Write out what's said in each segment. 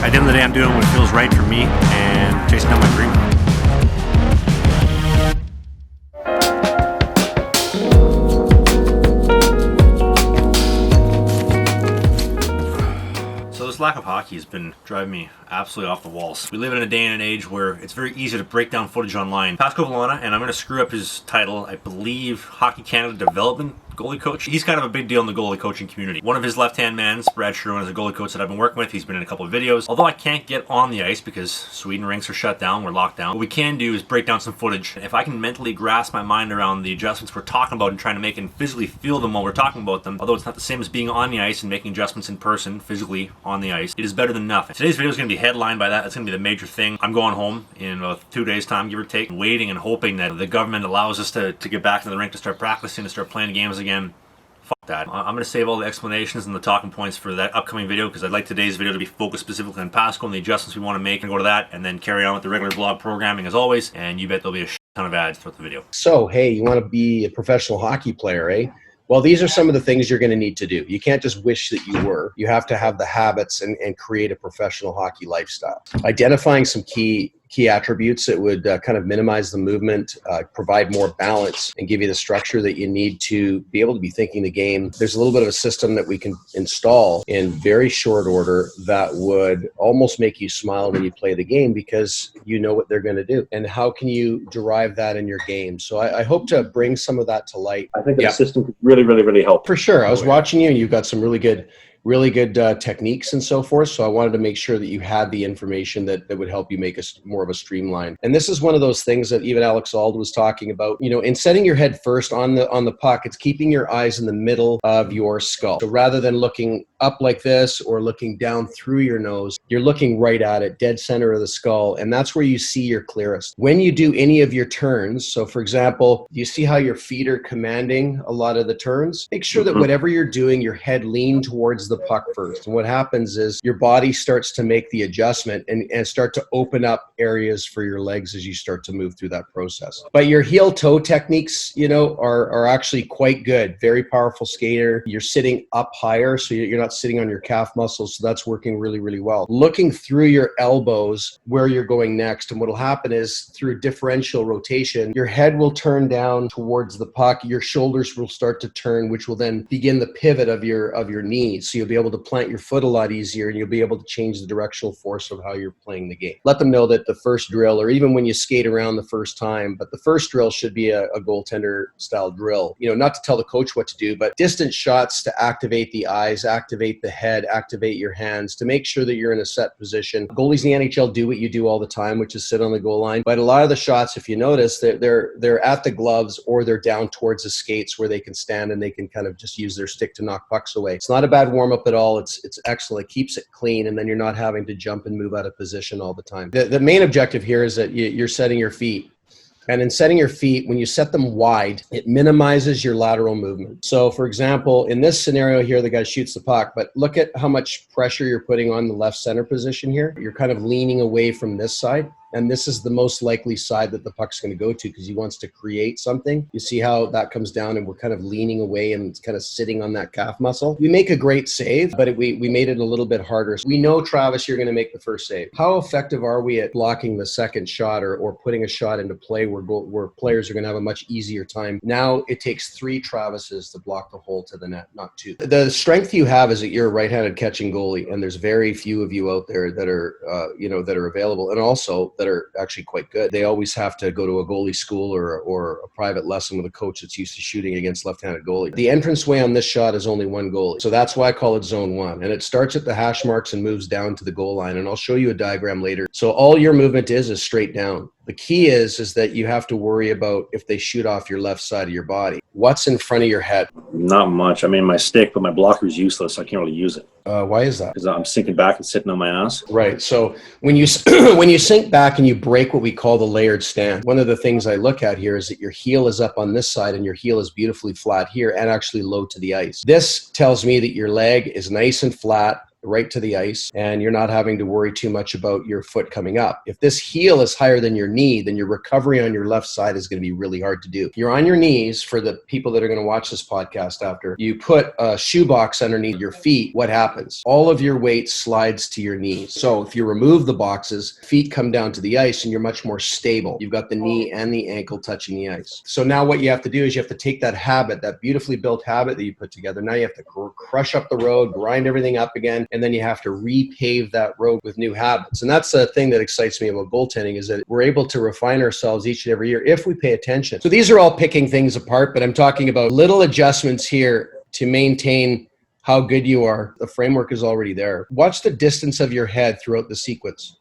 At the end of the day, I'm doing what feels right for me and chasing down my dream. So this lack of hockey has been driving me absolutely off the walls. We live in a day and an age where it's very easy to break down footage online. Pascal Villana, and I'm going to screw up his title, I believe Hockey Canada Development goalie coach. He's kind of a big deal in the goalie coaching community. One of his left-hand men, Brad Sherwin, is a goalie coach that I've been working with. He's been in a couple of videos. Although I can't get on the ice because Sweden rinks are shut down, we're locked down, what we can do is break down some footage. If I can mentally grasp my mind around the adjustments we're talking about and trying to make and physically feel them while we're talking about them, although it's not the same as being on the ice and making adjustments in person, physically on the ice, it is better than nothing. Today's video is going to be headlined by that. That's going to be the major thing. I'm going home in about 2 days' time, give or take, waiting and hoping that the government allows us to get back to the rink, to start practicing, to start playing games again. Fuck that. I'm going to save all the explanations and the talking points for that upcoming video because I'd like today's video to be focused specifically on Pascal and the adjustments we want to make, and go to that and then carry on with the regular vlog programming as always, and you bet there'll be a ton of ads throughout the video. So, hey, you want to be a professional hockey player, eh? Well, these are some of the things you're going to need to do. You can't just wish that you were. You have to have the habits and create a professional hockey lifestyle. Identifying some key attributes that would kind of minimize the movement, provide more balance, and give you the structure that you need to be able to be thinking the game. There's a little bit of a system that we can install in very short order that would almost make you smile when you play the game because you know what they're going to do. And how can you derive that in your game? So I hope to bring some of that to light. I think the system could really help. For sure. I was watching you and you've got some really good techniques and so forth. So I wanted to make sure that you had the information that would help you make more of a streamline. And this is one of those things that even Alex Ald was talking about, you know, in setting your head first on the puck, it's keeping your eyes in the middle of your skull. So rather than looking up like this or looking down through your nose, you're looking right at it, dead center of the skull. And that's where you see your clearest. When you do any of your turns, so for example, you see how your feet are commanding a lot of the turns? Make sure that whatever you're doing, your head lean towards the puck first. And what happens is your body starts to make the adjustment and start to open up areas for your legs as you start to move through that process. But your heel toe techniques, you know, are actually quite good. Very powerful skater. You're sitting up higher, so you're not sitting on your calf muscles. So that's working really well. Looking through your elbows where you're going next. And what will happen is through differential rotation, your head will turn down towards the puck. Your shoulders will start to turn, which will then begin the pivot of your knees. So you'll be able to plant your foot a lot easier and you'll be able to change the directional force of how you're playing the game. Let them know that the first drill, or even when you skate around the first time, but the first drill should be a goaltender style drill. You know, not to tell the coach what to do, but distant shots to activate the eyes, activate the head, activate your hands to make sure that you're in a set position. Goalies in the NHL do what you do all the time, which is sit on the goal line. But a lot of the shots, if you notice, they're at the gloves or they're down towards the skates where they can stand and they can kind of just use their stick to knock pucks away. It's not a bad warm-up at all. It's excellent. It keeps it clean, and then you're not having to jump and move out of position all the time. The main objective here is that you're setting your feet. And in setting your feet, when you set them wide, it minimizes your lateral movement. So for example, in this scenario here, the guy shoots the puck, but look at how much pressure you're putting on the left center position here. You're kind of leaning away from this side. And this is the most likely side that the puck's going to go to because he wants to create something. You see how that comes down and we're kind of leaning away and it's kind of sitting on that calf muscle. We make a great save, but we made it a little bit harder. We know, Travis, you're going to make the first save. How effective are we at blocking the second shot or putting a shot into play where players are going to have a much easier time? Now it takes 3 Travises to block the hole to the net, not 2. The strength you have is that you're a right-handed catching goalie, and there's very few of you out there that are, that are available, and also that are actually quite good. They always have to go to a goalie school or a private lesson with a coach that's used to shooting against left-handed goalie. The entranceway on this shot is only 1 goalie. So that's why I call it zone 1. And it starts at the hash marks and moves down to the goal line. And I'll show you a diagram later. So all your movement is straight down. The key is that you have to worry about if they shoot off your left side of your body. What's in front of your head? Not much. I mean, my stick, but my blocker is useless. I can't really use it. Why is that? Because I'm sinking back and sitting on my ass. Right. So when you when you sink back and you break what we call the layered stance, one of the things I look at here is that your heel is up on this side and your heel is beautifully flat here and actually low to the ice. This tells me that your leg is nice and flat right to the ice, and you're not having to worry too much about your foot coming up. If this heel is higher than your knee, then your recovery on your left side is going to be really hard to do. You're on your knees. For the people that are going to watch this podcast after, you put a shoebox underneath your feet. What happens? All of your weight slides to your knees. So if you remove the boxes, feet come down to the ice and you're much more stable. You've got the knee and the ankle touching the ice. So now what you have to do is you have to take that habit, that beautifully built habit that you put together. Now you have to crush up the road, grind everything up again, and then you have to repave that road with new habits. And that's the thing that excites me about goaltending, is that we're able to refine ourselves each and every year if we pay attention. So these are all picking things apart, but I'm talking about little adjustments here to maintain how good you are. The framework is already there. Watch the distance of your head throughout the sequence.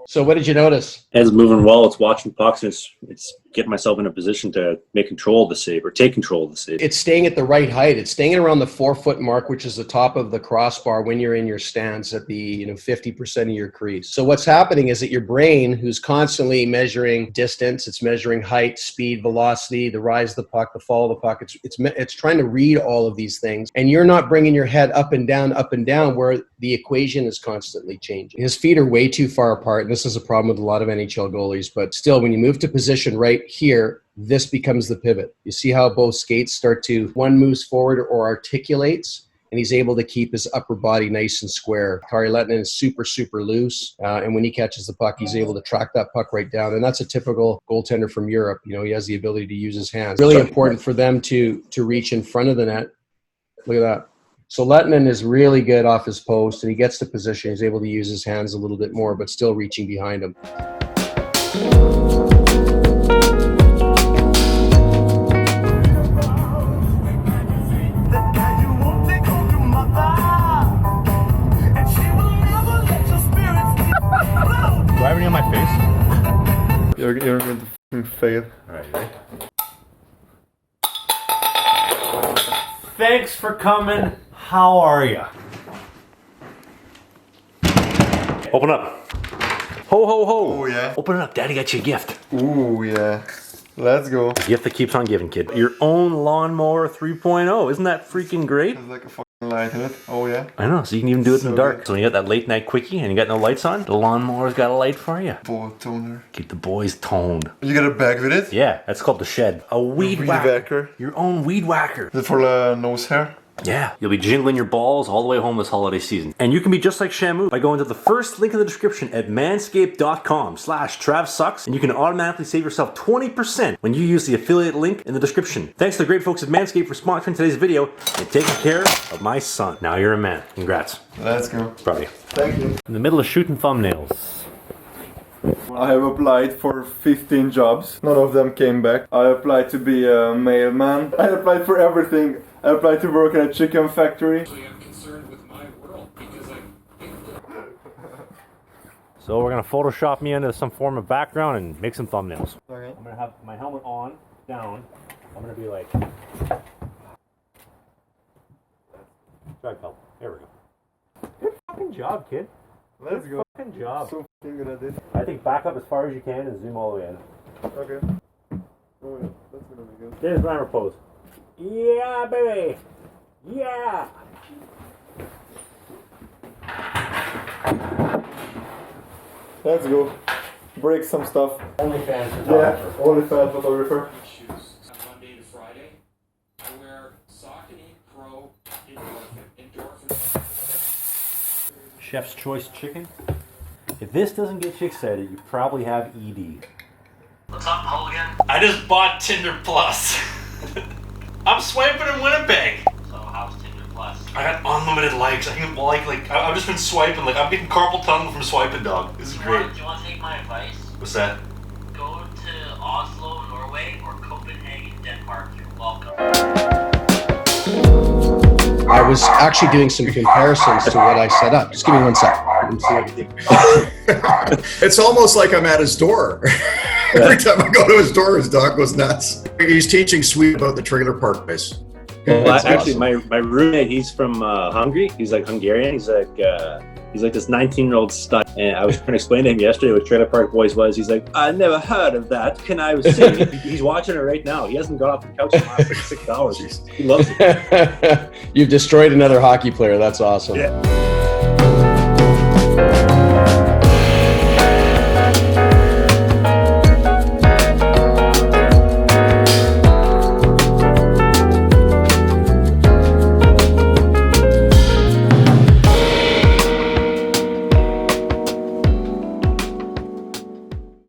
So what did you notice? Head's moving well. It's watching pucks. And it's getting myself in a position to make control of the save or take control of the save. It's staying at the right height. It's staying around the 4-foot mark, which is the top of the crossbar when you're in your stance at the 50% of your crease. So what's happening is that your brain, who's constantly measuring distance, it's measuring height, speed, velocity, the rise of the puck, the fall of the puck. It's trying to read all of these things, and you're not bringing your head up and down, where the equation is constantly changing. His feet are way too far apart, and this is a problem with a lot of NHL goalies. But still, when you move to position right here, this becomes the pivot. You see how both skates start to, one moves forward or articulates, and he's able to keep his upper body nice and square. Kari Lehtinen is super, super loose, and when he catches the puck, he's able to track that puck right down, and that's a typical goaltender from Europe. He has the ability to use his hands. Really important for them to reach in front of the net. Look at that. So Lehtinen is really good off his post, and he gets to position. He's able to use his hands a little bit more, but still reaching behind him. Do I have any on my face? You're going to fail. Alright, ready? Thanks for coming. How are ya? Open up. Ho, ho, ho. Oh, yeah. Open it up. Daddy got you a gift. Ooh, yeah. Let's go. A gift that keeps on giving, kid. Your own lawnmower 3.0. Isn't that freaking great? There's like a fucking light in it. Oh, yeah. I know, so you can even do it in So the dark. good. So when you got that late night quickie and you got no lights on, the lawnmower's got a light for you. Ball toner. Keep the boys toned. You get a bag with it? Yeah, that's called the shed. A weed Weed whacker. whacker. Your own weed whacker. Is it for the nose hair? Yeah, you'll be jingling your balls all the way home this holiday season. And you can be just like Shamu by going to the first link in the description at manscaped.com/TravSucks, and you can automatically save yourself 20% when you use the affiliate link in the description. Thanks to the great folks at Manscaped for sponsoring today's video and taking care of my son. Now you're a man. Congrats. Let's go. Proud of you. Thank you. In the middle of shooting thumbnails. I have applied for 15 jobs. None of them came back. I applied to be a mailman. I applied for everything. I applied to work in a chicken factory. I'm concerned with my world because So we're gonna Photoshop me into some form of background and make some thumbnails. Okay. I'm gonna have my helmet on, down. I'm gonna be like, drag help. There we go. Good fucking job, kid. Let's go. Fucking job. So fucking good at this. I think back up as far as you can and zoom all the way in. Okay. Oh yeah, that's gonna be good. There's Reimer pose. Yeah, baby. Yeah. Let's go. Break some stuff. OnlyFans Yeah, only fat photographer. shoes Monday to Friday. I wear Saucony Pro endorphin. Chef's Choice chicken. If this doesn't get you excited, you probably have ED. What's up, Hogan? I just bought Tinder Plus. I'm swiping in Winnipeg. So how's Tinder Plus? I got unlimited likes. I can I've just been swiping. Like I'm getting carpal tunnel from swiping, dog. This is great. Do you want to take my advice? What's that? Go to Oslo, Norway, or Copenhagen, Denmark. You're welcome. I was actually doing some comparisons to what I set up. Just give me 1 sec. Let me see everything. It's almost like I'm at his door. Every time I go to his door, his dog goes nuts. He's teaching Sweet about the trailer park place. Well, That's actually, awesome. my roommate, he's from Hungary. He's like Hungarian. He's like He's like this 19-year-old stud. And I was trying to explain to him yesterday what Trailer Park Boys was. He's like, I never heard of that. Can I sing it? He's watching it right now. He hasn't got off the couch in the last like 6 hours. He loves it. You've destroyed another hockey player. That's awesome. Yeah.